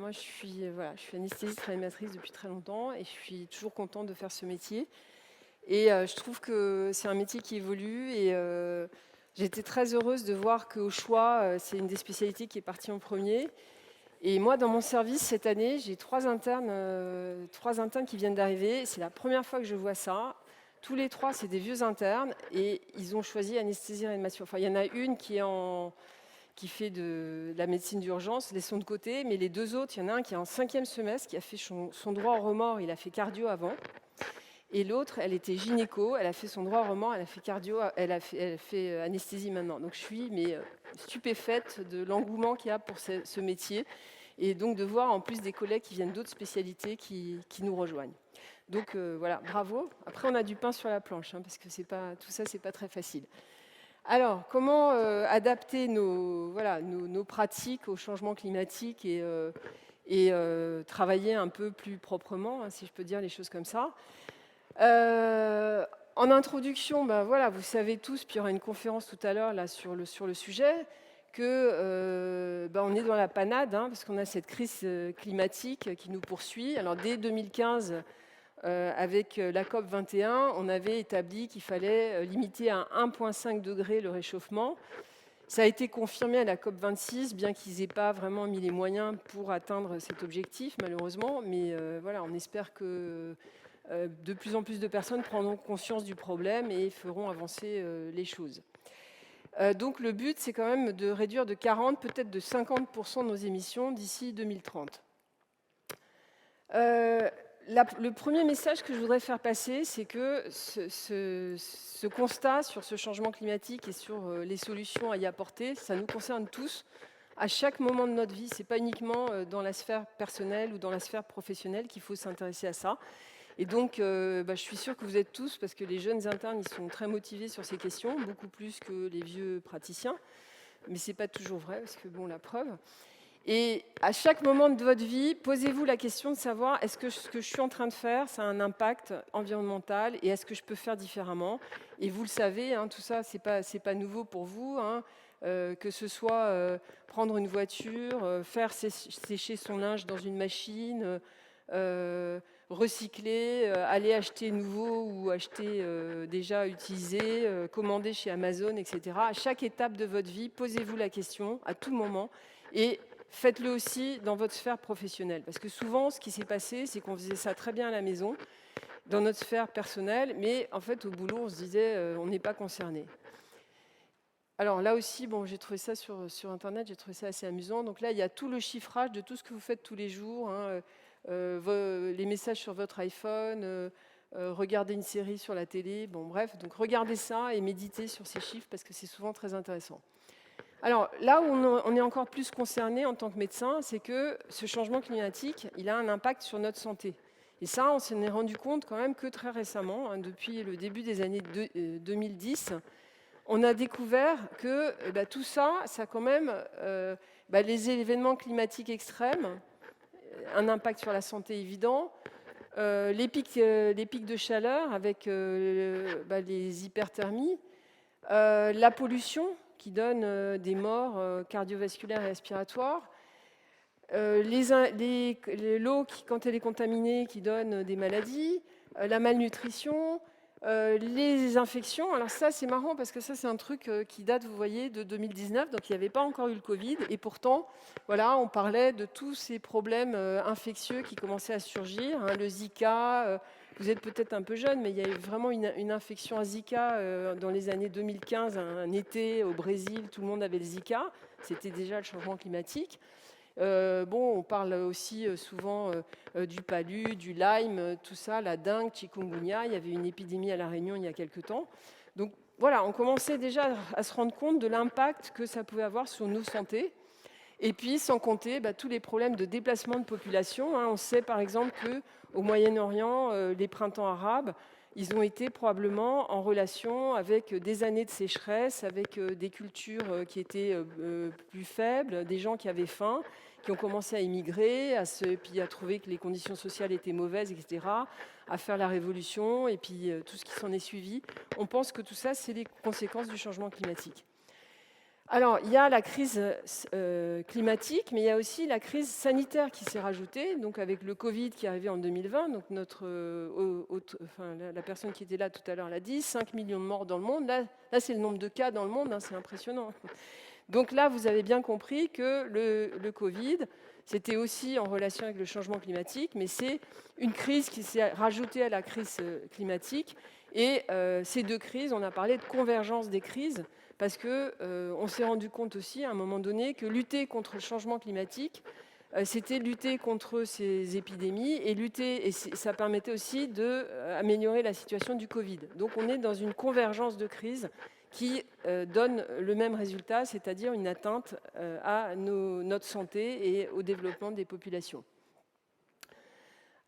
Moi, je suis anesthésiste réanimatrice depuis très longtemps et je suis toujours contente de faire ce métier. Et je trouve que c'est un métier qui évolue et j'ai été très heureuse de voir qu'au choix, c'est une des spécialités qui est partie en premier. Et moi, dans mon service, cette année, j'ai trois internes qui viennent d'arriver. C'est la première fois que je vois ça. Tous les trois, c'est des vieux internes et ils ont choisi anesthésie-réanimation. Enfin, il y en a une qui fait de la médecine d'urgence, laissons de côté, mais les deux autres, il y en a un qui est en 5e semestre, qui a fait son droit au remords, il a fait cardio avant, et l'autre, elle était gynéco, elle a fait son droit au remords, elle a fait cardio, elle fait anesthésie maintenant. Donc je suis stupéfaite de l'engouement qu'il y a pour ce métier, et donc de voir en plus des collègues qui viennent d'autres spécialités qui nous rejoignent. Donc voilà, bravo. Après, on a du pain sur la planche, parce que tout ça, c'est pas très facile. Alors, comment adapter nos pratiques au changement climatique et travailler un peu plus proprement, si je peux dire les choses comme ça. En introduction, voilà, vous savez tous, puis il y aura une conférence tout à l'heure là, sur le sujet, que on est dans la panade, parce qu'on a cette crise climatique qui nous poursuit. Alors, dès 2015, avec la COP 21, on avait établi qu'il fallait limiter à 1,5 degré le réchauffement. Ça a été confirmé à la COP 26, bien qu'ils n'aient pas vraiment mis les moyens pour atteindre cet objectif, malheureusement. Mais voilà, on espère que de plus en plus de personnes prendront conscience du problème et feront avancer les choses. Donc le but, c'est quand même de réduire de 40, peut-être de 50% nos émissions d'ici 2030. Le premier message que je voudrais faire passer, c'est que ce constat sur ce changement climatique et sur les solutions à y apporter, ça nous concerne tous à chaque moment de notre vie. Ce n'est pas uniquement dans la sphère personnelle ou dans la sphère professionnelle qu'il faut s'intéresser à ça. Et donc, je suis sûre que vous êtes tous, parce que les jeunes internes, ils sont très motivés sur ces questions, beaucoup plus que les vieux praticiens. Mais ce n'est pas toujours vrai, parce que, bon, la preuve. Et à chaque moment de votre vie, posez-vous la question de savoir est-ce que ce que je suis en train de faire, ça a un impact environnemental et est-ce que je peux faire différemment. Et vous le savez, tout ça, c'est pas nouveau pour vous, que ce soit prendre une voiture, faire sécher son linge dans une machine, recycler, aller acheter nouveau ou acheter déjà utilisé, commander chez Amazon, etc. À chaque étape de votre vie, posez-vous la question à tout moment et faites-le aussi dans votre sphère professionnelle. Parce que souvent, ce qui s'est passé, c'est qu'on faisait ça très bien à la maison, dans notre sphère personnelle, mais en fait, au boulot, on se disait, on n'est pas concerné. Alors là aussi, j'ai trouvé ça sur Internet, j'ai trouvé ça assez amusant. Donc là, il y a tout le chiffrage de tout ce que vous faites tous les jours, les messages sur votre iPhone, regarder une série sur la télé, bref. Donc regardez ça et méditez sur ces chiffres parce que c'est souvent très intéressant. Alors là où on est encore plus concerné en tant que médecin, c'est que ce changement climatique, il a un impact sur notre santé. Et ça, on s'en est rendu compte quand même que très récemment, depuis le début des années 2010, on a découvert que tout ça, ça a quand même les événements climatiques extrêmes, un impact sur la santé évident, les pics de chaleur avec les hyperthermies, la pollution qui donne des morts cardiovasculaires et respiratoires, l'eau qui, quand elle est contaminée, qui donne des maladies, la malnutrition, les infections. Alors ça, c'est marrant parce que ça, c'est un truc qui date, vous voyez, de 2019, donc il n'y avait pas encore eu le Covid. Et pourtant, voilà, on parlait de tous ces problèmes infectieux qui commençaient à surgir. Le Zika, vous êtes peut-être un peu jeune, mais il y a eu vraiment une infection à Zika dans les années 2015, un été au Brésil, tout le monde avait le Zika. C'était déjà le changement climatique. On parle aussi souvent du palu, du Lyme, tout ça, la dengue, chikungunya. Il y avait une épidémie à La Réunion il y a quelque temps. Donc voilà, on commençait déjà à se rendre compte de l'impact que ça pouvait avoir sur nos santé. Et puis, sans compter tous les problèmes de déplacement de population. On sait par exemple qu'au Moyen-Orient, les printemps arabes, ils ont été probablement en relation avec des années de sécheresse, avec des cultures qui étaient plus faibles, des gens qui avaient faim, qui ont commencé à émigrer, puis à trouver que les conditions sociales étaient mauvaises, etc., à faire la révolution, et puis tout ce qui s'en est suivi. On pense que tout ça, c'est les conséquences du changement climatique. Alors, il y a la crise climatique, mais il y a aussi la crise sanitaire qui s'est rajoutée, donc avec le Covid qui est arrivé en 2020. Donc la personne qui était là tout à l'heure l'a dit, 5 millions de morts dans le monde. Là c'est le nombre de cas dans le monde, hein, c'est impressionnant. Donc là, vous avez bien compris que le Covid, c'était aussi en relation avec le changement climatique, mais c'est une crise qui s'est rajoutée à la crise climatique. Et ces deux crises, on a parlé de convergence des crises, parce qu'on s'est rendu compte aussi à un moment donné que lutter contre le changement climatique, c'était lutter contre ces épidémies et ça permettait aussi d'améliorer la situation du Covid. Donc on est dans une convergence de crises qui donne le même résultat, c'est-à-dire une atteinte à notre santé et au développement des populations.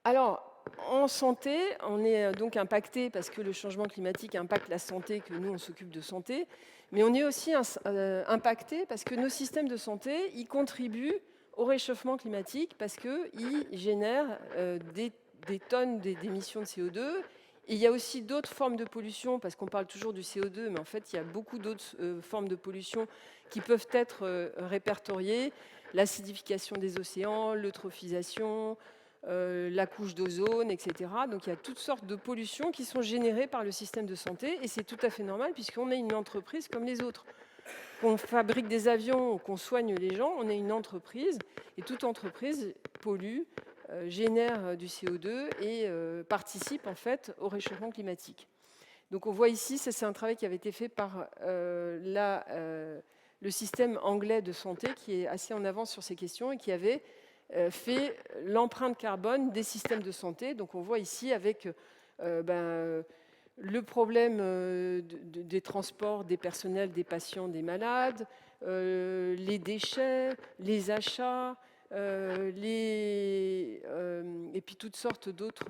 Alors, en santé, on est donc impacté parce que le changement climatique impacte la santé, que nous, on s'occupe de santé, mais on est aussi impacté parce que nos systèmes de santé, ils contribuent au réchauffement climatique parce qu'ils génèrent des tonnes d'émissions de CO2. Et il y a aussi d'autres formes de pollution, parce qu'on parle toujours du CO2, mais en fait, il y a beaucoup d'autres formes de pollution qui peuvent être répertoriées. L'acidification des océans, l'eutrophisation, la couche d'ozone, etc. Donc il y a toutes sortes de pollutions qui sont générées par le système de santé, et c'est tout à fait normal puisqu'on est une entreprise comme les autres. Qu'on fabrique des avions ou qu'on soigne les gens, on est une entreprise, et toute entreprise pollue, génère du CO2 et participe en fait au réchauffement climatique. Donc on voit ici, ça c'est un travail qui avait été fait par le système anglais de santé qui est assez en avance sur ces questions et qui avait fait l'empreinte carbone des systèmes de santé. Donc on voit ici avec le problème des transports, des personnels, des patients, des malades, les déchets, les achats, et puis toutes sortes d'autres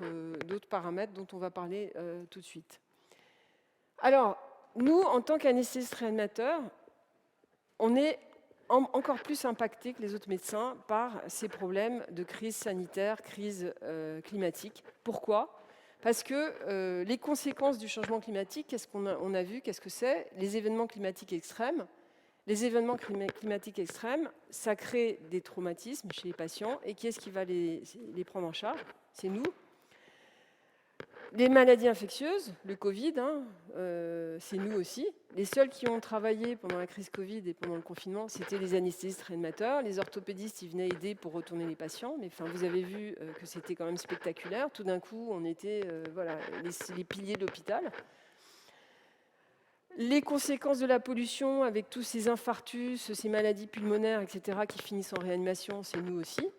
paramètres dont on va parler tout de suite. Alors, nous, en tant qu'anesthésistes-réanimateurs, on est encore plus impactés que les autres médecins par ces problèmes de crise sanitaire, crise climatique. Pourquoi ? Parce que les conséquences du changement climatique, qu'est-ce qu'on a vu ? Qu'est-ce que c'est ? Les événements climatiques extrêmes. Les événements climatiques extrêmes, ça crée des traumatismes chez les patients. Et qui est-ce qui va les prendre en charge ? C'est nous. Les maladies infectieuses, le Covid, c'est nous aussi. Les seuls qui ont travaillé pendant la crise Covid et pendant le confinement, c'était les anesthésistes-réanimateurs. Les orthopédistes, ils venaient aider pour retourner les patients. Mais vous avez vu que c'était quand même spectaculaire. Tout d'un coup, on était les piliers de l'hôpital. Les conséquences de la pollution, avec tous ces infarctus, ces maladies pulmonaires, etc., qui finissent en réanimation, c'est nous aussi.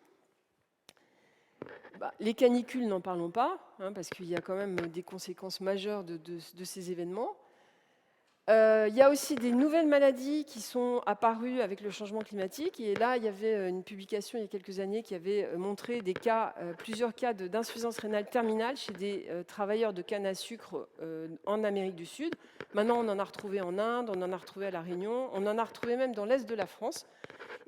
Les canicules, n'en parlons pas, parce qu'il y a quand même des conséquences majeures de ces événements. Il y a aussi des nouvelles maladies qui sont apparues avec le changement climatique. Et là, il y avait une publication il y a quelques années qui avait montré plusieurs cas d'insuffisance rénale terminale chez des travailleurs de canne à sucre en Amérique du Sud. Maintenant, on en a retrouvé en Inde, on en a retrouvé à La Réunion, on en a retrouvé même dans l'est de la France.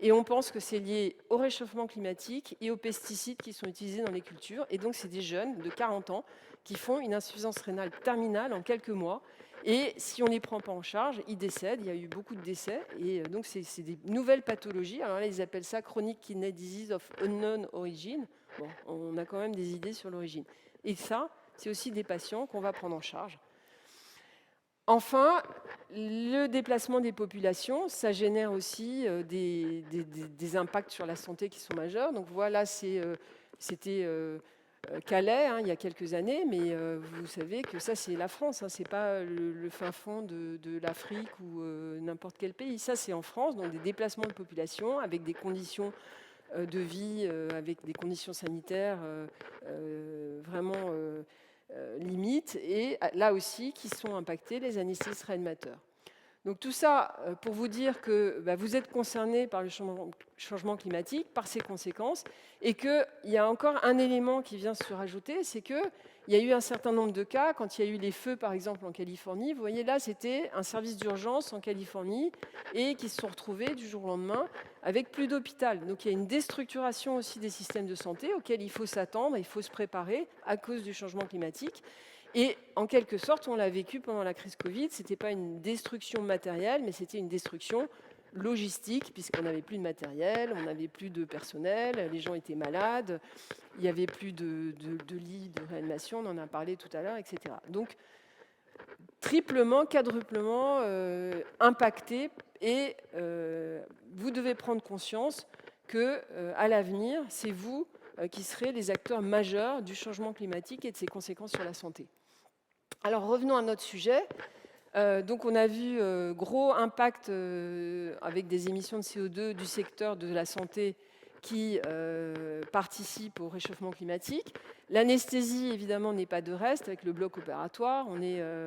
Et on pense que c'est lié au réchauffement climatique et aux pesticides qui sont utilisés dans les cultures. Et donc, c'est des jeunes de 40 ans qui font une insuffisance rénale terminale en quelques mois. Et si on ne les prend pas en charge, ils décèdent. Il y a eu beaucoup de décès. Et donc, c'est des nouvelles pathologies. Alors là, ils appellent ça Chronic Kidney Disease of Unknown Origin. Bon, on a quand même des idées sur l'origine. Et ça, c'est aussi des patients qu'on va prendre en charge. Enfin, le déplacement des populations, ça génère aussi des impacts sur la santé qui sont majeurs. Donc voilà, c'était Calais il y a quelques années, mais vous savez que ça, c'est la France. Ce n'est pas le fin fond de l'Afrique ou n'importe quel pays. Ça, c'est en France, donc des déplacements de population avec des conditions de vie, avec des conditions sanitaires vraiment limites, et là aussi qui sont impactés les anesthésistes-réanimateurs. Donc tout ça pour vous dire que vous êtes concernés par le changement climatique, par ses conséquences, et qu'il y a encore un élément qui vient se rajouter, c'est qu'il y a eu un certain nombre de cas, quand il y a eu les feux par exemple en Californie, vous voyez là c'était un service d'urgence en Californie, et qui se sont retrouvés du jour au lendemain avec plus d'hôpital. Donc il y a une déstructuration aussi des systèmes de santé auxquels il faut s'attendre, il faut se préparer à cause du changement climatique. Et en quelque sorte, on l'a vécu pendant la crise Covid, ce n'était pas une destruction matérielle, mais c'était une destruction logistique, puisqu'on n'avait plus de matériel, on n'avait plus de personnel, les gens étaient malades, il n'y avait plus de lits de réanimation, on en a parlé tout à l'heure, etc. Donc, triplement, quadruplement impacté, et vous devez prendre conscience que à l'avenir, c'est vous qui serez les acteurs majeurs du changement climatique et de ses conséquences sur la santé. Alors revenons à notre sujet. Donc on a vu gros impact avec des émissions de CO2 du secteur de la santé qui participent au réchauffement climatique. L'anesthésie, évidemment, n'est pas de reste avec le bloc opératoire.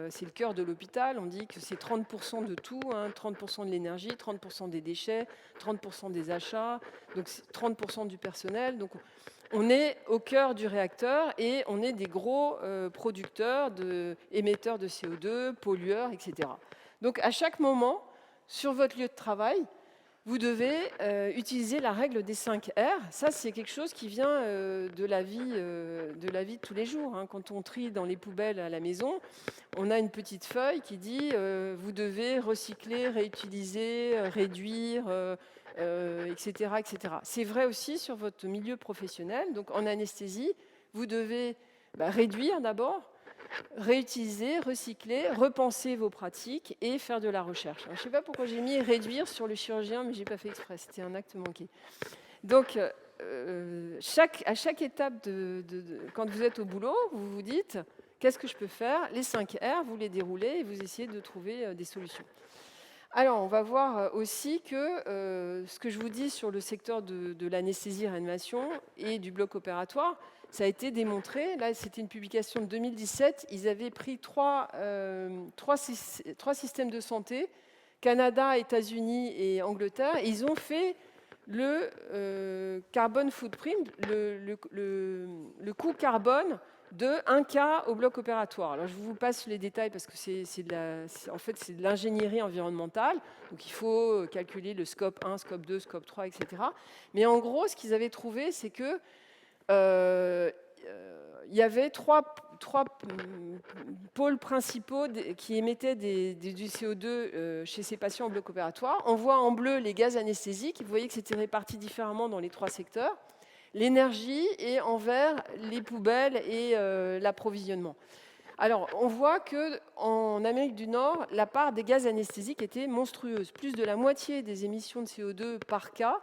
C'est le cœur de l'hôpital. On dit que c'est 30% de tout, 30% de l'énergie, 30% des déchets, 30% des achats, donc 30% du personnel. Donc on est au cœur du réacteur et on est des gros producteurs, émetteurs de CO2, pollueurs, etc. Donc à chaque moment, sur votre lieu de travail, vous devez utiliser la règle des 5 R. Ça, c'est quelque chose qui vient de la vie de tous les jours. Quand on trie dans les poubelles à la maison, on a une petite feuille qui dit vous devez recycler, réutiliser, réduire, etc., etc. C'est vrai aussi sur votre milieu professionnel. Donc en anesthésie, vous devez réduire d'abord, réutiliser, recycler, repenser vos pratiques et faire de la recherche. Alors, je ne sais pas pourquoi j'ai mis réduire sur le chirurgien, mais je n'ai pas fait exprès, c'était un acte manqué. Donc, à chaque étape, quand vous êtes au boulot, vous vous dites, qu'est-ce que je peux faire? Les 5 R, vous les déroulez et vous essayez de trouver des solutions. Alors, on va voir aussi que ce que je vous dis sur le secteur de l'anesthésie-réanimation et du bloc opératoire, ça a été démontré. Là, c'était une publication de 2017. Ils avaient pris trois systèmes de santé, Canada, États-Unis et Angleterre, et ils ont fait le carbone footprint, le coût carbone de 1 cas au bloc opératoire. Alors, je vous passe les détails parce que c'est de l'ingénierie environnementale. Donc, il faut calculer le scope 1, scope 2, scope 3, etc. Mais en gros, ce qu'ils avaient trouvé, c'est que il y avait trois pôles principaux qui émettaient du CO2 chez ces patients au bloc opératoire. On voit en bleu les gaz anesthésiques. Vous voyez que c'était réparti différemment dans les 3 secteurs. L'énergie et en vert les poubelles et l'approvisionnement. Alors, on voit qu'en Amérique du Nord, la part des gaz anesthésiques était monstrueuse. Plus de la moitié des émissions de CO2 par cas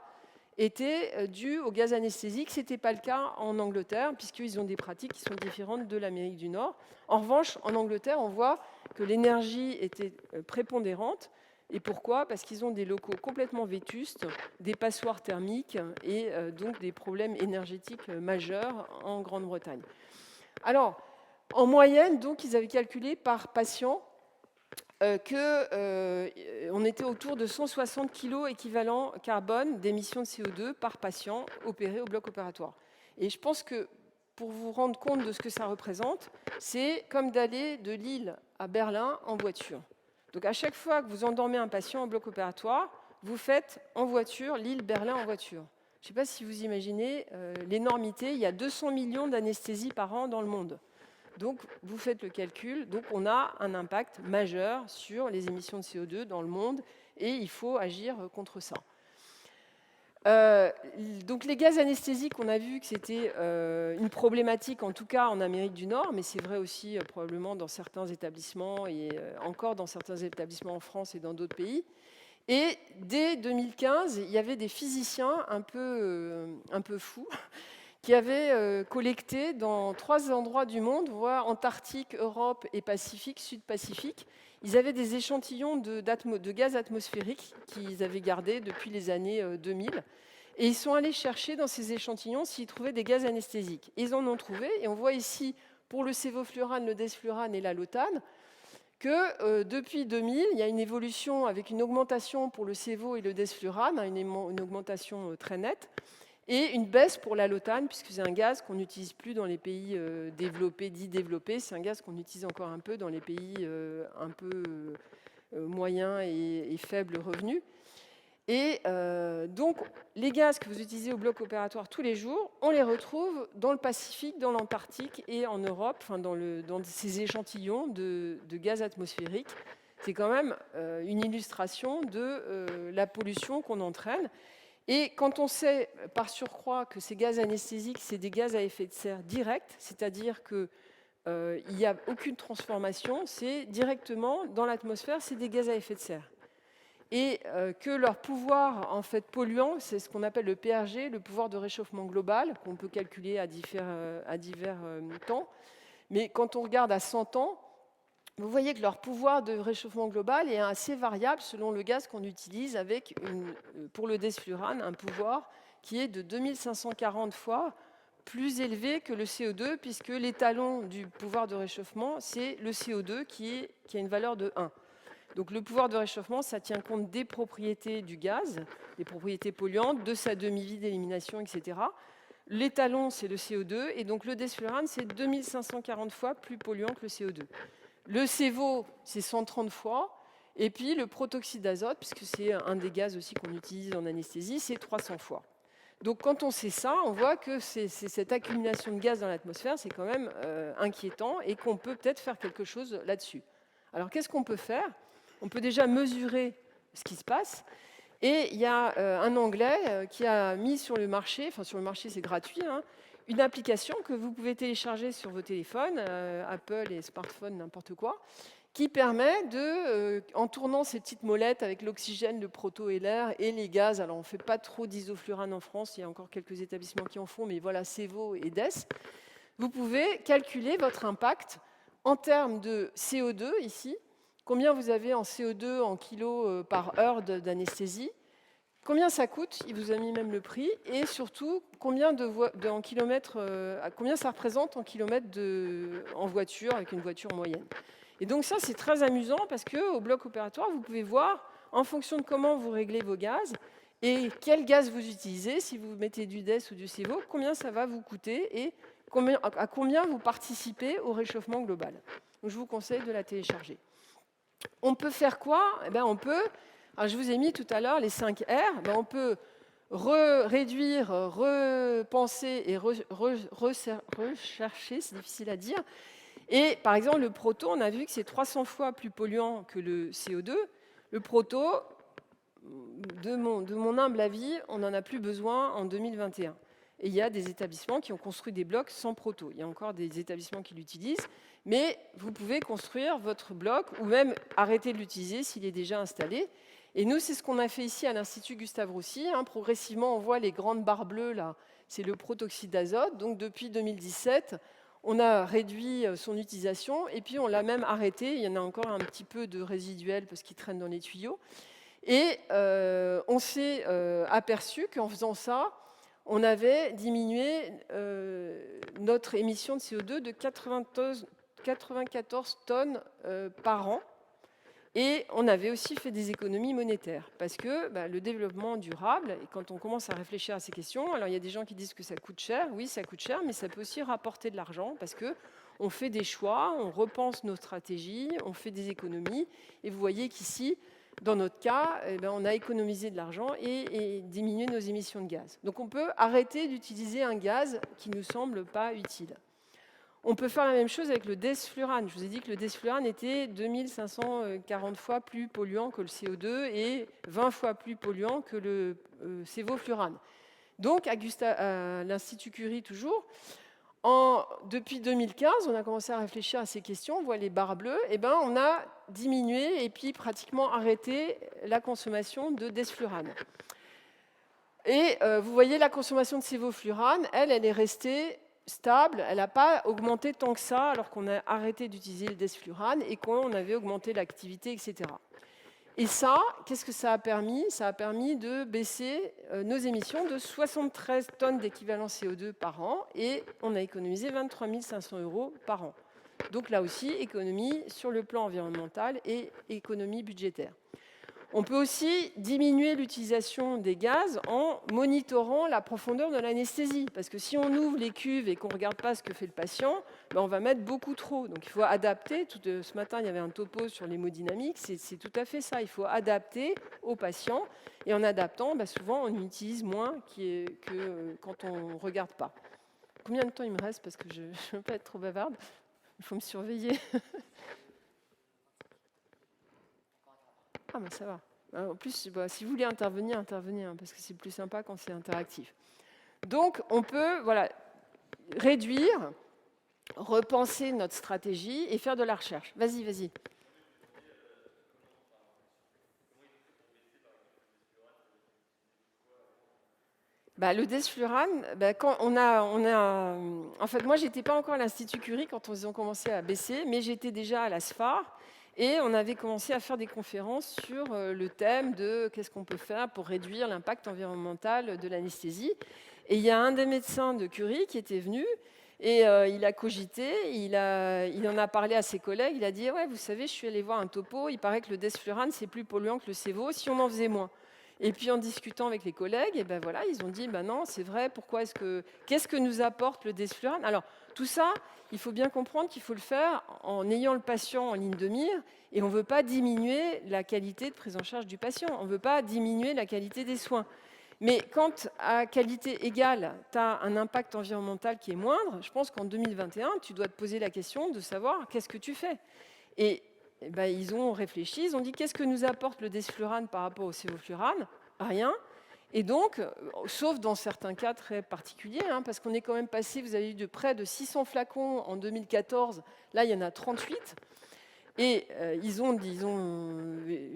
étaient dues aux gaz anesthésiques. Ce n'était pas le cas en Angleterre, puisqu'ils ont des pratiques qui sont différentes de l'Amérique du Nord. En revanche, en Angleterre, on voit que l'énergie était prépondérante. Et pourquoi? Parce qu'ils ont des locaux complètement vétustes, des passoires thermiques et donc des problèmes énergétiques majeurs en Grande-Bretagne. Alors, en moyenne, donc, ils avaient calculé par patient qu'on était autour de 160 kg équivalent carbone d'émissions de CO2 par patient opéré au bloc opératoire. Et je pense que pour vous rendre compte de ce que ça représente, c'est comme d'aller de Lille à Berlin en voiture. Donc à chaque fois que vous endormez un patient au bloc opératoire, vous faites en voiture Lille-Berlin en voiture. Je ne sais pas si vous imaginez l'énormité. Il y a 200 millions d'anesthésies par an dans le monde. Donc, vous faites le calcul. Donc, on a un impact majeur sur les émissions de CO2 dans le monde et il faut agir contre ça. Donc, les gaz anesthésiques, on a vu que c'était une problématique, en tout cas en Amérique du Nord, mais c'est vrai aussi probablement dans certains établissements et encore dans certains établissements en France et dans d'autres pays. Et dès 2015, il y avait des physiciens un peu fous qui avaient collecté dans 3 endroits du monde, voire Antarctique, Europe et Pacifique, Sud-Pacifique. Ils avaient des échantillons de gaz atmosphérique qu'ils avaient gardés depuis les années 2000. Et ils sont allés chercher dans ces échantillons s'ils trouvaient des gaz anesthésiques. Ils en ont trouvé, et on voit ici, pour le sévoflurane, le desflurane et la lotane, que depuis 2000, il y a une évolution avec une augmentation pour le sévo et le desflurane, une augmentation très nette, et une baisse pour la lotane, puisque c'est un gaz qu'on n'utilise plus dans les pays développés, dits développés. C'est un gaz qu'on utilise encore un peu dans les pays un peu moyens et faibles revenus. Et donc, les gaz que vous utilisez au bloc opératoire tous les jours, on les retrouve dans le Pacifique, dans l'Antarctique et en Europe, enfin dans ces échantillons de gaz atmosphérique. C'est quand même une illustration de la pollution qu'on entraîne. Et quand on sait par surcroît que ces gaz anesthésiques, c'est des gaz à effet de serre direct, c'est-à-dire qu'il n'y a aucune transformation, c'est directement dans l'atmosphère, c'est des gaz à effet de serre. Et que leur pouvoir en fait polluant, c'est ce qu'on appelle le PRG, le pouvoir de réchauffement global, qu'on peut calculer à divers temps. Mais quand on regarde à 100 ans, vous voyez que leur pouvoir de réchauffement global est assez variable selon le gaz qu'on utilise, avec, pour le desflurane, un pouvoir qui est de 2540 fois plus élevé que le CO2, puisque l'étalon du pouvoir de réchauffement, c'est le CO2 qui a une valeur de 1. Donc le pouvoir de réchauffement, ça tient compte des propriétés du gaz, des propriétés polluantes, de sa demi-vie d'élimination, etc. L'étalon, c'est le CO2, et donc le desflurane, c'est 2540 fois plus polluant que le CO2. Le CEVO, c'est 130 fois, et puis le protoxyde d'azote, puisque c'est un des gaz aussi qu'on utilise en anesthésie, c'est 300 fois. Donc quand on sait ça, on voit que cette accumulation de gaz dans l'atmosphère, c'est quand même inquiétant, et qu'on peut peut-être faire quelque chose là-dessus. Alors qu'est-ce qu'on peut faire? On peut déjà mesurer ce qui se passe. Et il y a un Anglais qui a mis sur le marché, enfin sur le marché c'est gratuit, hein, une application que vous pouvez télécharger sur vos téléphones, Apple et smartphones, n'importe quoi, qui permet de, en tournant ces petites molettes avec l'oxygène, le proto et l'air et les gaz, alors on ne fait pas trop d'isoflurane en France, il y a encore quelques établissements qui en font, mais voilà, CEVO et DES, vous pouvez calculer votre impact en termes de CO2 ici, combien vous avez en CO2 en kilos par heure d'anesthésie, combien ça coûte, il vous a mis même le prix, et surtout combien, en kilomètres, combien ça représente en kilomètres en voiture, avec une voiture moyenne. Et donc ça, c'est très amusant parce qu'au bloc opératoire, vous pouvez voir, en fonction de comment vous réglez vos gaz, et quel gaz vous utilisez, si vous mettez du DES ou du CEVO, combien ça va vous coûter, et à combien vous participez au réchauffement global. Donc je vous conseille de la télécharger. On peut faire quoi? On peut, alors je vous ai mis tout à l'heure les 5 R, on peut réduire, repenser et rechercher, c'est difficile à dire. Et par exemple, le proto, on a vu que c'est 300 fois plus polluant que le CO2. Le proto, de mon humble avis, on n'en a plus besoin en 2021. Et il y a des établissements qui ont construit des blocs sans proto. Il y a encore des établissements qui l'utilisent, mais vous pouvez construire votre bloc ou même arrêter de l'utiliser s'il est déjà installé. Et nous, c'est ce qu'on a fait ici à l'Institut Gustave Roussy. Progressivement, on voit les grandes barres bleues, là, c'est le protoxyde d'azote. Donc depuis 2017, on a réduit son utilisation et puis on l'a même arrêté. Il y en a encore un petit peu de résiduel parce qu'il traîne dans les tuyaux. Et on s'est aperçu qu'en faisant ça, on avait diminué notre émission de CO2 de 94 tonnes par an. Et on avait aussi fait des économies monétaires, parce que le développement durable, et quand on commence à réfléchir à ces questions, alors il y a des gens qui disent que ça coûte cher, oui ça coûte cher, mais ça peut aussi rapporter de l'argent, parce qu'on fait des choix, on repense nos stratégies, on fait des économies, et vous voyez qu'ici, dans notre cas, on a économisé de l'argent et diminué nos émissions de gaz. Donc on peut arrêter d'utiliser un gaz qui ne nous semble pas utile. On peut faire la même chose avec le desflurane. Je vous ai dit que le desflurane était 2540 fois plus polluant que le CO2 et 20 fois plus polluant que le sévoflurane. Donc, à l'Institut Curie, toujours, depuis 2015, on a commencé à réfléchir à ces questions. On voit les barres bleues. On a diminué et puis pratiquement arrêté la consommation de desflurane. Et vous voyez, la consommation de sévoflurane, elle est restée stable, elle n'a pas augmenté tant que ça, alors qu'on a arrêté d'utiliser le desflurane et qu'on avait augmenté l'activité, etc. Et ça, qu'est-ce que ça a permis? Ça a permis de baisser nos émissions de 73 tonnes d'équivalent CO2 par an, et on a économisé 23 500 € par an. Donc là aussi, économie sur le plan environnemental et économie budgétaire. On peut aussi diminuer l'utilisation des gaz en monitorant la profondeur de l'anesthésie. Parce que si on ouvre les cuves et qu'on ne regarde pas ce que fait le patient, on va mettre beaucoup trop. Donc il faut adapter. Ce matin, il y avait un topo sur l'hémodynamique. C'est tout à fait ça. Il faut adapter au patient. Et en adaptant, souvent, on utilise moins que quand on ne regarde pas. Combien de temps il me reste? Parce que je ne veux pas être trop bavarde. Il faut me surveiller. Ah, ben ça va. En plus, si vous voulez intervenir, intervenez, hein, parce que c'est plus sympa quand c'est interactif. Donc, on peut réduire, repenser notre stratégie et faire de la recherche. Vas-y. Le desflurane, quand en fait, moi, j'étais pas encore à l'Institut Curie quand ils ont commencé à baisser, mais j'étais déjà à la SFAR et on avait commencé à faire des conférences sur le thème de qu'est-ce qu'on peut faire pour réduire l'impact environnemental de l'anesthésie. Et il y a un des médecins de Curie qui était venu et il a cogité, il en a parlé à ses collègues, il a dit ouais, vous savez, je suis allé voir un topo, il paraît que le desflurane c'est plus polluant que le Sevo si on en faisait moins. Et puis en discutant avec les collègues, et voilà, ils ont dit non, c'est vrai, qu'est-ce que nous apporte le desflurane? Alors tout ça, il faut bien comprendre qu'il faut le faire en ayant le patient en ligne de mire, et on ne veut pas diminuer la qualité de prise en charge du patient, on ne veut pas diminuer la qualité des soins. Mais quand à qualité égale, tu as un impact environnemental qui est moindre, je pense qu'en 2021, tu dois te poser la question de savoir qu'est-ce que tu fais. Et ils ont réfléchi, ils ont dit qu'est-ce que nous apporte le desflurane par rapport au sévoflurane? Rien. Et donc, sauf dans certains cas très particuliers, hein, parce qu'on est quand même passé, vous avez eu de près de 600 flacons en 2014, là il y en a 38. Et ils ont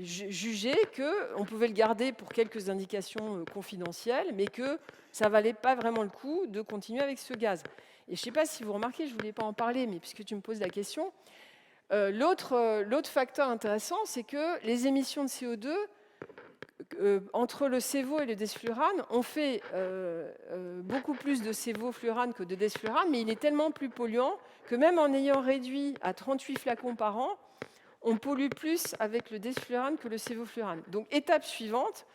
jugé qu'on pouvait le garder pour quelques indications confidentielles, mais que ça ne valait pas vraiment le coup de continuer avec ce gaz. Et je ne sais pas si vous remarquez, je ne voulais pas en parler, mais puisque tu me poses la question, l'autre facteur intéressant, c'est que les émissions de CO2, entre le Sevo et le desflurane, on fait beaucoup plus de sévoflurane que de desflurane, mais il est tellement plus polluant que même en ayant réduit à 38 flacons par an, on pollue plus avec le desflurane que le sévoflurane. Donc, étape suivante,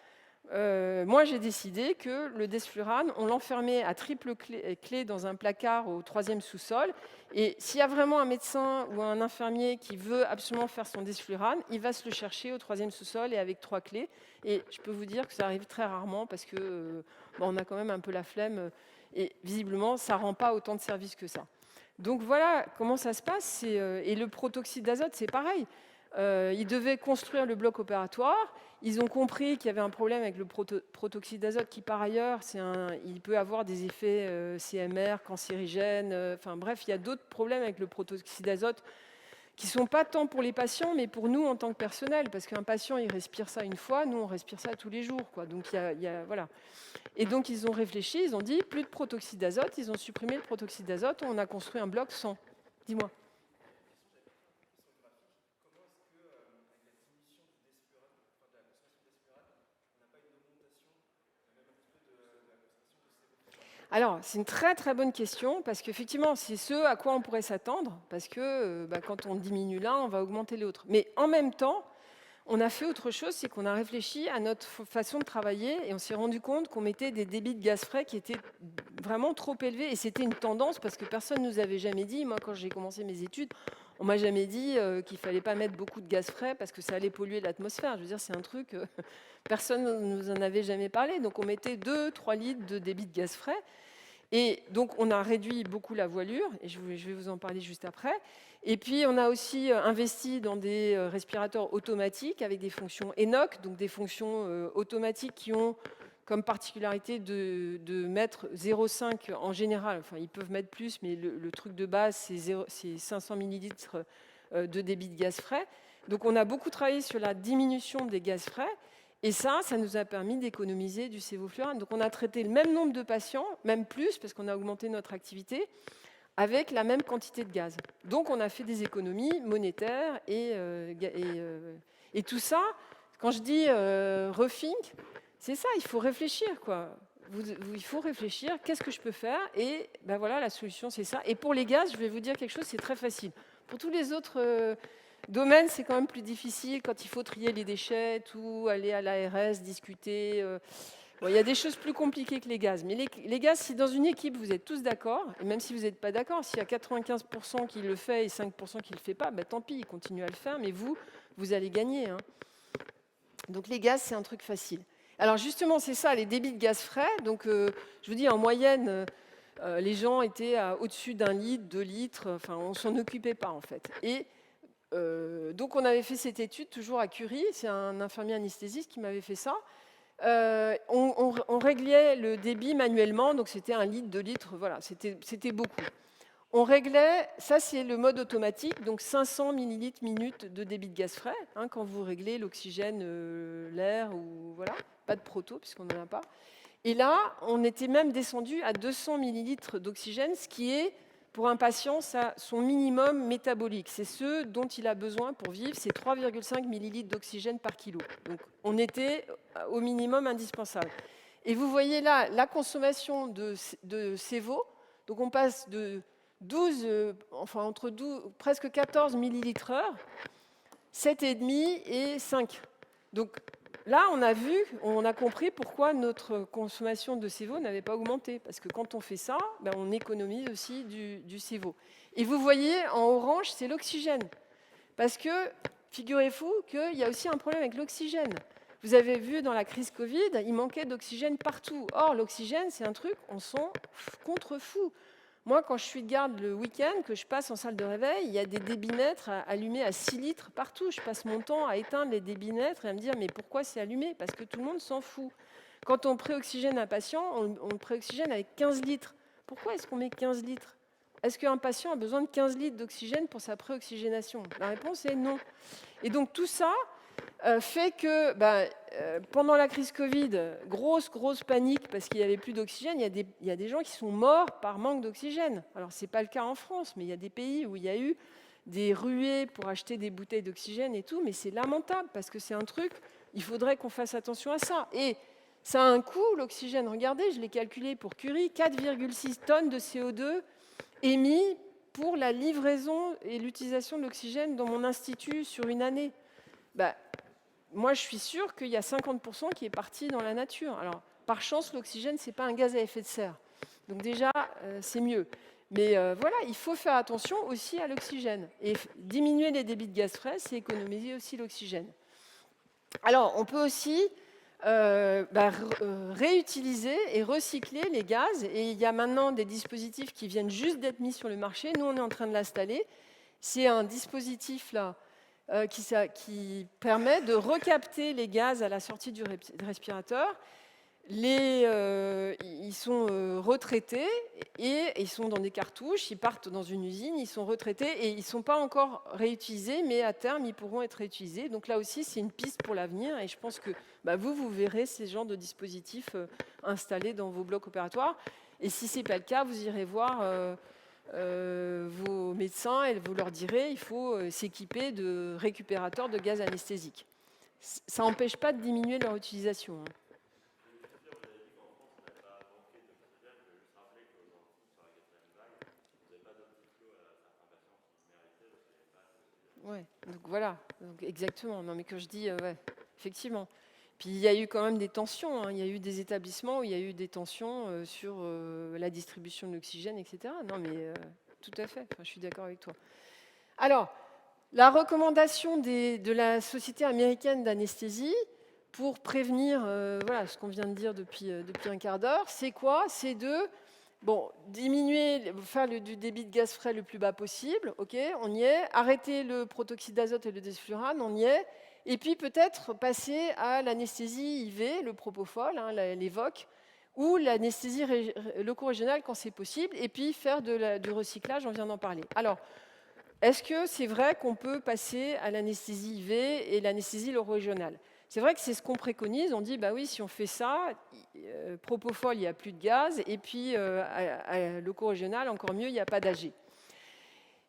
moi j'ai décidé que le desflurane, on l'enfermait à triple clé dans un placard au 3e sous-sol. Et s'il y a vraiment un médecin ou un infirmier qui veut absolument faire son desflurane, il va se le chercher au 3e sous-sol et avec 3 clés. Et je peux vous dire que ça arrive très rarement parce que on a quand même un peu la flemme et visiblement ça ne rend pas autant de services que ça. Donc voilà comment ça se passe. Et le protoxyde d'azote, c'est pareil. Ils devaient construire le bloc opératoire. Ils ont compris qu'il y avait un problème avec le protoxyde d'azote qui, par ailleurs, il peut avoir des effets CMR, cancérigènes. Enfin bref, il y a d'autres problèmes avec le protoxyde d'azote qui ne sont pas tant pour les patients, mais pour nous en tant que personnel. Parce qu'un patient, il respire ça une fois, nous, on respire ça tous les jours. Donc, voilà. Et donc, ils ont réfléchi, ils ont dit, plus de protoxyde d'azote. Ils ont supprimé le protoxyde d'azote. On a construit un bloc sans. Dis-moi. Alors, c'est une très très bonne question, parce qu'effectivement, c'est ce à quoi on pourrait s'attendre, parce que quand on diminue l'un, on va augmenter l'autre. Mais en même temps, on a fait autre chose, c'est qu'on a réfléchi à notre façon de travailler, et on s'est rendu compte qu'on mettait des débits de gaz frais qui étaient vraiment trop élevés, et c'était une tendance, parce que personne ne nous avait jamais dit, moi quand j'ai commencé mes études, on m'a jamais dit qu'il fallait pas mettre beaucoup de gaz frais, parce que ça allait polluer l'atmosphère. Je veux dire, c'est un truc, personne ne nous en avait jamais parlé, donc on mettait 2-3 litres de débit de gaz frais. Et donc, on a réduit beaucoup la voilure, et je vais vous en parler juste après. Et puis, on a aussi investi dans des respirateurs automatiques avec des fonctions ENOC, donc des fonctions automatiques qui ont comme particularité de mettre 0,5 en général. Enfin, ils peuvent mettre plus, mais le truc de base, c'est 500 millilitres de débit de gaz frais. Donc, on a beaucoup travaillé sur la diminution des gaz frais. Et ça nous a permis d'économiser du sévoflurane. Donc on a traité le même nombre de patients, même plus, parce qu'on a augmenté notre activité, avec la même quantité de gaz. Donc on a fait des économies monétaires et tout ça, quand je dis rethink, c'est ça, il faut réfléchir, quoi. Il faut réfléchir, qu'est-ce que je peux faire? Et voilà, la solution, c'est ça. Et pour les gaz, je vais vous dire quelque chose, c'est très facile. Pour tous les autres domaine, c'est quand même plus difficile quand il faut trier les déchets, tout, aller à l'ARS, discuter. Bon, il y a des choses plus compliquées que les gaz. Mais les gaz, si dans une équipe, vous êtes tous d'accord, et même si vous n'êtes pas d'accord, s'il y a 95% qui le fait et 5% qui ne le fait pas, tant pis, ils continuent à le faire, mais vous allez gagner. Hein. Donc les gaz, c'est un truc facile. Alors justement, c'est ça, les débits de gaz frais. Donc je vous dis, en moyenne, les gens étaient au-dessus d'1 litre, 2 litres, enfin, on ne s'en occupait pas en fait. Et donc on avait fait cette étude toujours à Curie, c'est un infirmier anesthésiste qui m'avait fait ça. On réglait le débit manuellement, donc c'était 1 litre, 2 litres, voilà, c'était beaucoup. On réglait, ça c'est le mode automatique, donc 500 millilitres minute de débit de gaz frais, hein, quand vous réglez l'oxygène, l'air, ou voilà, pas de proto puisqu'on n'en a pas. Et là, on était même descendu à 200 millilitres d'oxygène, ce qui est, pour un patient, son minimum métabolique. C'est ce dont il a besoin pour vivre, c'est 3,5 millilitres d'oxygène par kilo. Donc on était au minimum indispensable. Et vous voyez là la consommation de CEVO. Donc on passe de 12, entre 12, presque 14 millilitres heure, 7,5 et 5. Donc là, on a compris pourquoi notre consommation de CEVO n'avait pas augmenté. Parce que quand on fait ça, on économise aussi du CEVO. Et vous voyez, en orange, c'est l'oxygène. Parce que, figurez-vous qu'il y a aussi un problème avec l'oxygène. Vous avez vu dans la crise Covid, il manquait d'oxygène partout. Or, l'oxygène, c'est un truc, on s'en contrefout. Moi, quand je suis de garde le week-end, que je passe en salle de réveil, il y a des débitmètres allumés à 6 litres partout. Je passe mon temps à éteindre les débitmètres et à me dire mais pourquoi c'est allumé? Parce que tout le monde s'en fout. Quand on préoxygène un patient, on préoxygène avec 15 litres. Pourquoi est-ce qu'on met 15 litres? Est-ce qu'un patient a besoin de 15 litres d'oxygène pour sa préoxygénation? La réponse est non. Et donc tout ça fait que pendant la crise Covid, grosse panique parce qu'il n'y avait plus d'oxygène. Il y a des gens qui sont morts par manque d'oxygène. Alors, ce n'est pas le cas en France, mais il y a des pays où il y a eu des ruées pour acheter des bouteilles d'oxygène et tout, mais c'est lamentable parce que c'est un truc, il faudrait qu'on fasse attention à ça. Et ça a un coût, l'oxygène. Regardez, je l'ai calculé pour Curie, 4,6 tonnes de CO2 émis pour la livraison et l'utilisation de l'oxygène dans mon institut sur une année. Moi, je suis sûre qu'il y a 50% qui est parti dans la nature. Alors, par chance, l'oxygène, ce n'est pas un gaz à effet de serre. Donc déjà, c'est mieux. Mais voilà, il faut faire attention aussi à l'oxygène. Et diminuer les débits de gaz frais, c'est économiser aussi l'oxygène. Alors, on peut aussi réutiliser et recycler les gaz. Et il y a maintenant des dispositifs qui viennent juste d'être mis sur le marché. Nous, on est en train de l'installer. C'est un dispositif là qui permet de recapter les gaz à la sortie du respirateur. Ils sont retraités et ils sont dans des cartouches, ils partent dans une usine, ils sont retraités et ils ne sont pas encore réutilisés, mais à terme, ils pourront être réutilisés. Donc là aussi, c'est une piste pour l'avenir et je pense que vous verrez ces genres de dispositifs installés dans vos blocs opératoires. Et si ce n'est pas le cas, vous irez voir vos médecins et vous leur direz il faut s'équiper de récupérateurs de gaz anesthésique. Ça n'empêche pas de diminuer leur utilisation. Ouais, donc voilà, donc exactement. Non, mais que je dis, ouais, effectivement. Puis il y a eu quand même des tensions. Hein. Il y a eu des établissements où il y a eu des tensions sur la distribution de l'oxygène, etc. Non, mais tout à fait. Enfin, je suis d'accord avec toi. Alors, la recommandation de la Société américaine d'anesthésie pour prévenir voilà, ce qu'on vient de dire depuis un quart d'heure, c'est quoi? C'est de diminuer, faire du débit de gaz frais le plus bas possible, ok, on y est. Arrêter le protoxyde d'azote et le desflurane, on y est. Et puis peut-être passer à l'anesthésie IV, le propofol, hein, l'Evoque, ou l'anesthésie loco-régionale quand c'est possible, et puis faire du recyclage, on vient d'en parler. Alors, est-ce que c'est vrai qu'on peut passer à l'anesthésie IV et l'anesthésie loco-régionale? C'est vrai que c'est ce qu'on préconise. On dit, bah oui, si on fait ça, propofol, il n'y a plus de gaz, et puis à loco-régional, encore mieux, il n'y a pas d'AG.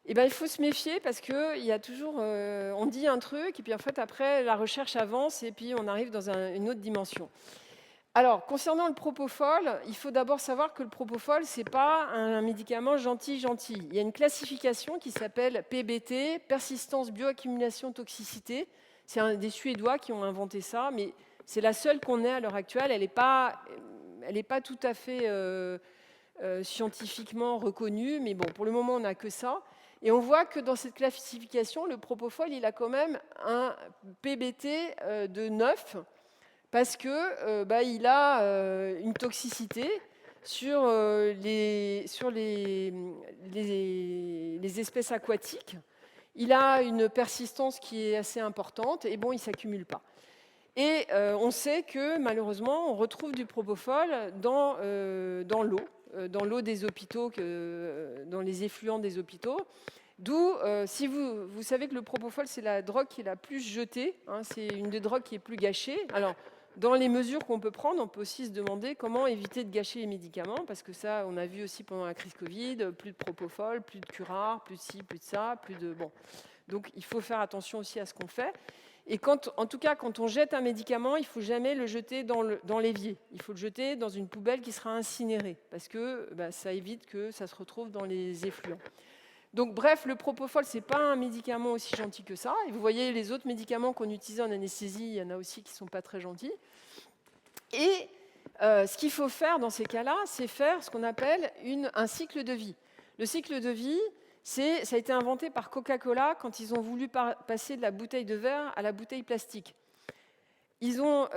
Eh ben, il faut se méfier parce qu'il y a toujours, on dit un truc, et puis en fait, après, la recherche avance, et puis on arrive dans une autre dimension. Alors, concernant le propofol, il faut d'abord savoir que le propofol, ce n'est pas un médicament gentil. Il y a une classification qui s'appelle PBT, persistance, bioaccumulation, toxicité. C'est des Suédois qui ont inventé ça, mais c'est la seule qu'on ait à l'heure actuelle. Elle n'est pas tout à fait scientifiquement reconnue, mais bon, pour le moment, on n'a que ça. Et on voit que dans cette classification, le propofol, il a quand même un PBT de 9, parce qu'il a une toxicité sur les espèces aquatiques. il a une persistance qui est assez importante, et bon, il ne s'accumule pas. Et on sait que, malheureusement, on retrouve du propofol dans l'eau des hôpitaux, dans les effluents des hôpitaux. D'où, si vous savez que le propofol, c'est la drogue qui est la plus jetée, hein, c'est une des drogues qui est plus gâchée. Alors, dans les mesures qu'on peut prendre, on peut aussi se demander comment éviter de gâcher les médicaments, parce que ça, on a vu aussi pendant la crise Covid, plus de propofol, plus de curare, plus de ci, plus de ça, plus de... Bon. Donc, il faut faire attention aussi à ce qu'on fait. Et en tout cas, quand on jette un médicament, il ne faut jamais le jeter dans l'évier. Il faut le jeter dans une poubelle qui sera incinérée, parce que ça évite que ça se retrouve dans les effluents. Donc bref, le propofol, ce n'est pas un médicament aussi gentil que ça. Et vous voyez, les autres médicaments qu'on utilise en anesthésie, il y en a aussi qui ne sont pas très gentils. Et ce qu'il faut faire dans ces cas-là, c'est faire ce qu'on appelle un cycle de vie. Le cycle de vie, ça a été inventé par Coca-Cola quand ils ont voulu passer de la bouteille de verre à la bouteille plastique. Ils ont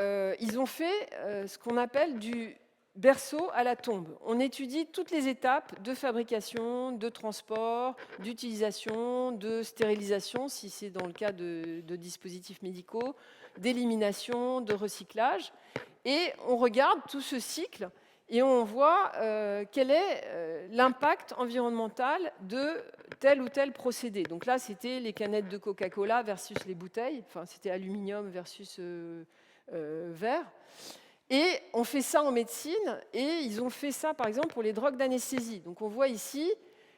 fait ce qu'on appelle du berceau à la tombe. On étudie toutes les étapes de fabrication, de transport, d'utilisation, de stérilisation, si c'est dans le cas de dispositifs médicaux, d'élimination, de recyclage. Et on regarde tout ce cycle et on voit quel est l'impact environnemental de tel ou tel procédé. Donc là, c'était les canettes de Coca-Cola versus les bouteilles, enfin c'était aluminium versus verre. Et on fait ça en médecine, et ils ont fait ça, par exemple, pour les drogues d'anesthésie. Donc on voit ici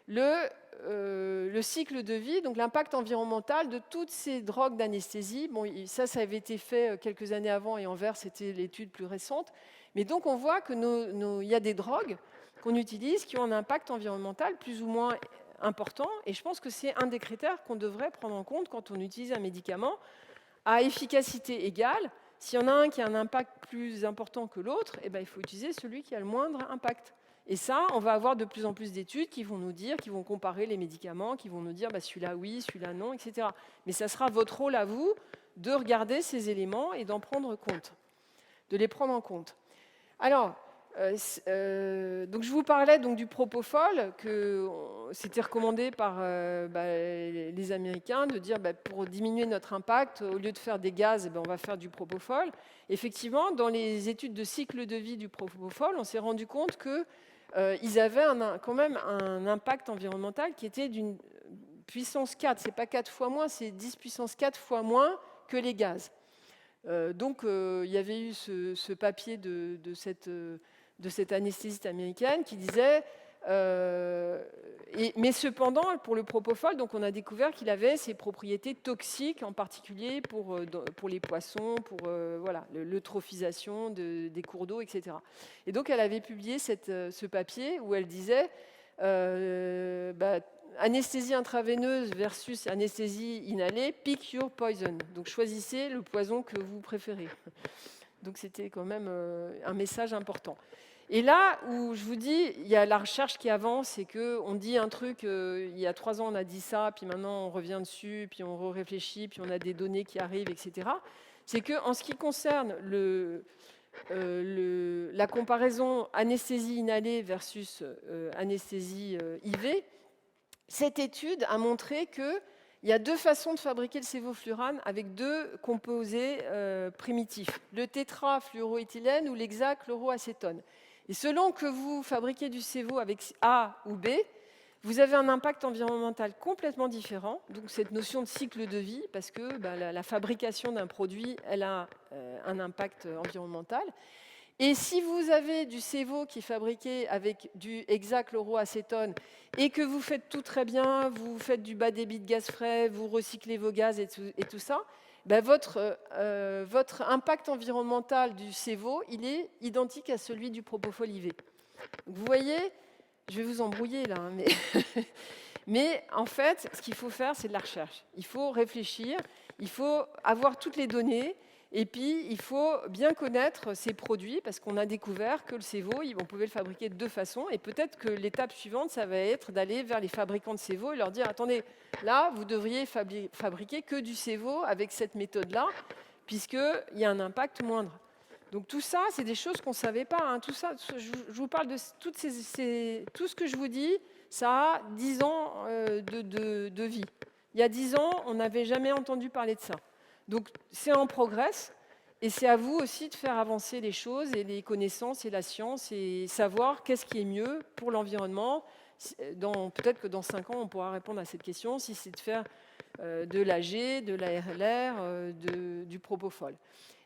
le cycle de vie, donc l'impact environnemental de toutes ces drogues d'anesthésie. Bon, ça avait été fait quelques années avant, et en vert, c'était l'étude plus récente. Mais donc on voit qu'il y a des drogues qu'on utilise qui ont un impact environnemental plus ou moins important, et je pense que c'est un des critères qu'on devrait prendre en compte quand on utilise un médicament à efficacité égale. S'il y en a un qui a un impact plus important que l'autre, eh ben, il faut utiliser celui qui a le moindre impact. Et ça, on va avoir de plus en plus d'études qui vont nous dire, qui vont comparer les médicaments, qui vont nous dire celui-là oui, celui-là non, etc. Mais ça sera votre rôle à vous de regarder ces éléments et d'en prendre compte, de les prendre en compte. Alors, donc je vous parlais donc du propofol, que c'était recommandé par les Américains, de dire pour diminuer notre impact, au lieu de faire des gaz, on va faire du propofol. Effectivement, dans les études de cycle de vie du propofol, on s'est rendu compte qu'ils avaient quand même un impact environnemental qui était d'une puissance 4. Ce n'est pas 4 fois moins, c'est 10 puissance 4 fois moins que les gaz. Donc il y avait eu ce papier de cette anesthésiste américaine qui disait mais cependant, pour le propofol, donc on a découvert qu'il avait ses propriétés toxiques, en particulier pour les poissons, pour l'eutrophisation des cours d'eau, etc. Et donc elle avait publié ce papier où elle disait anesthésie intraveineuse versus anesthésie inhalée, pick your poison. Donc choisissez le poison que vous préférez. Donc c'était quand même un message important. Et là où je vous dis, il y a la recherche qui avance et qu'on dit un truc, il y a 3 ans on a dit ça, puis maintenant on revient dessus, puis on réfléchit, puis on a des données qui arrivent, etc. C'est qu'en ce qui concerne la comparaison anesthésie inhalée versus anesthésie IV, cette étude a montré qu'il y a 2 façons de fabriquer le sévoflurane avec 2 composés primitifs, le tétrafluoroéthylène ou l'hexachloroacétone. Et selon que vous fabriquez du sévo avec A ou B, vous avez un impact environnemental complètement différent. Donc cette notion de cycle de vie, parce que la fabrication d'un produit, elle a un impact environnemental. Et si vous avez du sévo qui est fabriqué avec du hexachloroacétone et que vous faites tout très bien, vous faites du bas débit de gaz frais, vous recyclez vos gaz et tout ça, votre impact environnemental du sévo, il est identique à celui du propofol IV. Vous voyez, je vais vous embrouiller là, mais en fait, ce qu'il faut faire, c'est de la recherche. Il faut réfléchir, il faut avoir toutes les données. Et puis, il faut bien connaître ces produits, parce qu'on a découvert que le sévo, on pouvait le fabriquer de 2 façons. Et peut-être que l'étape suivante, ça va être d'aller vers les fabricants de sévo et leur dire, attendez, là, vous devriez fabriquer que du sévo avec cette méthode-là, puisqu'il y a un impact moindre. Donc tout ça, c'est des choses qu'on ne savait pas. Hein. Tout ça, je vous parle de tout ce que je vous dis, ça a 10 ans de vie. Il y a 10 ans, on n'avait jamais entendu parler de ça. Donc, c'est en progrès. Et c'est à vous aussi de faire avancer les choses et les connaissances et la science et savoir qu'est-ce qui est mieux pour l'environnement. Peut-être que dans 5 ans, on pourra répondre à cette question, si c'est de faire de l'AG, de l'ARLR, du propofol.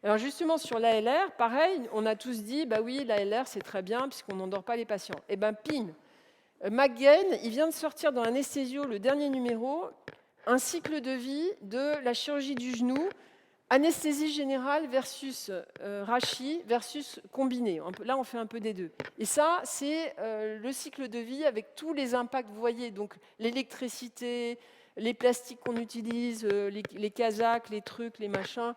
Alors justement, sur l'ALR, pareil, on a tous dit, bah oui, l'ALR, c'est très bien, puisqu'on n'endort pas les patients. Eh bien, pin, McGain, il vient de sortir dans Anesthésio, le dernier numéro, un cycle de vie de la chirurgie du genou, anesthésie générale versus rachis versus combiné. Là, on fait un peu des deux. Et ça, c'est le cycle de vie avec tous les impacts, vous voyez, donc l'électricité, les plastiques qu'on utilise, les casaques, les trucs, les machins,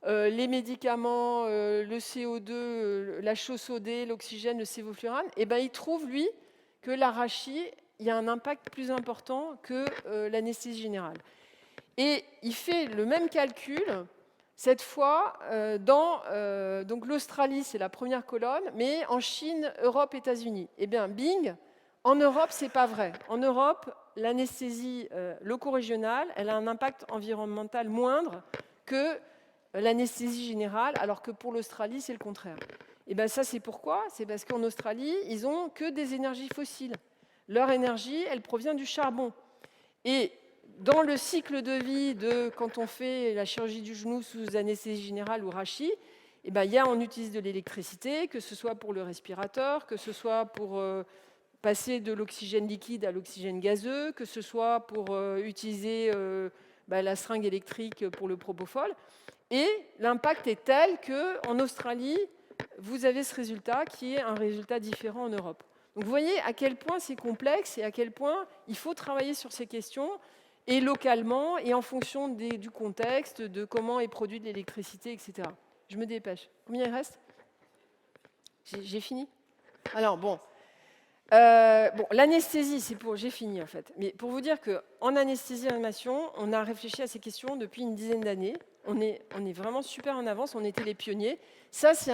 les médicaments, le CO2, la chaux sodée, l'oxygène, le sévoflurane, et ben, il trouve, lui, que l'arachis, il y a un impact plus important que l'anesthésie générale. Et il fait le même calcul, cette fois, donc l'Australie, c'est la première colonne, mais en Chine, Europe, États-Unis. Eh bien, bing, en Europe, ce n'est pas vrai. En Europe, l'anesthésie loco-régionale, elle a un impact environnemental moindre que l'anesthésie générale, alors que pour l'Australie, c'est le contraire. Et bien ça, c'est pourquoi? C'est parce qu'en Australie, ils n'ont que des énergies fossiles. Leur énergie, elle provient du charbon. Et dans le cycle de vie de quand on fait la chirurgie du genou sous anesthésie générale ou rachis, eh ben, on utilise de l'électricité, que ce soit pour le respirateur, que ce soit pour passer de l'oxygène liquide à l'oxygène gazeux, que ce soit pour utiliser la seringue électrique pour le propofol. Et l'impact est tel qu'en Australie, vous avez ce résultat qui est un résultat différent en Europe. Donc vous voyez à quel point c'est complexe et à quel point il faut travailler sur ces questions, et localement, et en fonction du contexte, de comment est produite l'électricité, etc. Je me dépêche. Combien il reste? J'ai fini? Alors, bon. L'anesthésie, c'est pour... J'ai fini, en fait. Mais pour vous dire qu'en anesthésie-réanimation, on a réfléchi à ces questions depuis une dizaine d'années. On est vraiment super en avance. On était les pionniers. Ça, c'est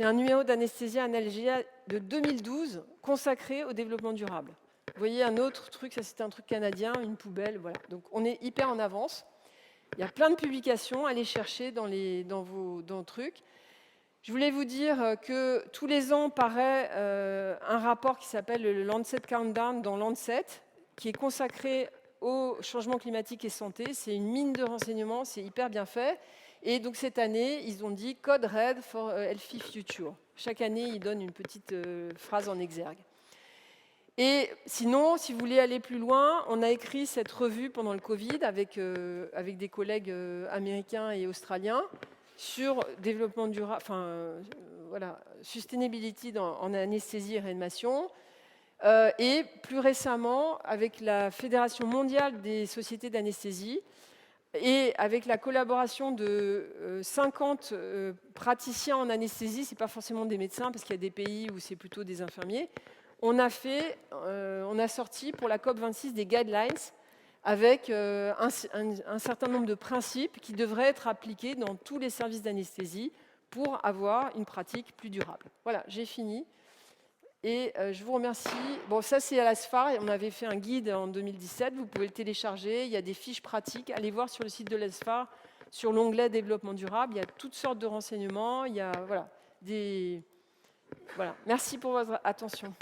un numéro d'anesthésie analgésie de 2012 consacré au développement durable. Vous voyez un autre truc, ça c'était un truc canadien, une poubelle, voilà. Donc on est hyper en avance. Il y a plein de publications, allez chercher dans le truc. Je voulais vous dire que tous les ans paraît un rapport qui s'appelle le Lancet Countdown dans Lancet, qui est consacré au changement climatique et santé. C'est une mine de renseignements, c'est hyper bien fait. Et donc cette année, ils ont dit Code Red for Healthy Future. Chaque année, ils donnent une petite phrase en exergue. Et sinon, si vous voulez aller plus loin, on a écrit cette revue pendant le Covid avec des collègues américains et australiens sur développement durable, sustainability en anesthésie et réanimation. Et plus récemment, avec la Fédération mondiale des sociétés d'anesthésie et avec la collaboration de 50 praticiens en anesthésie, ce n'est pas forcément des médecins, parce qu'il y a des pays où c'est plutôt des infirmiers, on a sorti pour la COP26 des guidelines avec un certain nombre de principes qui devraient être appliqués dans tous les services d'anesthésie pour avoir une pratique plus durable. Voilà, j'ai fini. Et je vous remercie. Bon, ça c'est à l'ASFAR. On avait fait un guide en 2017. Vous pouvez le télécharger. Il y a des fiches pratiques. Allez voir sur le site de l'ASFAR, sur l'onglet développement durable. Il y a toutes sortes de renseignements. Il y a voilà. Merci pour votre attention.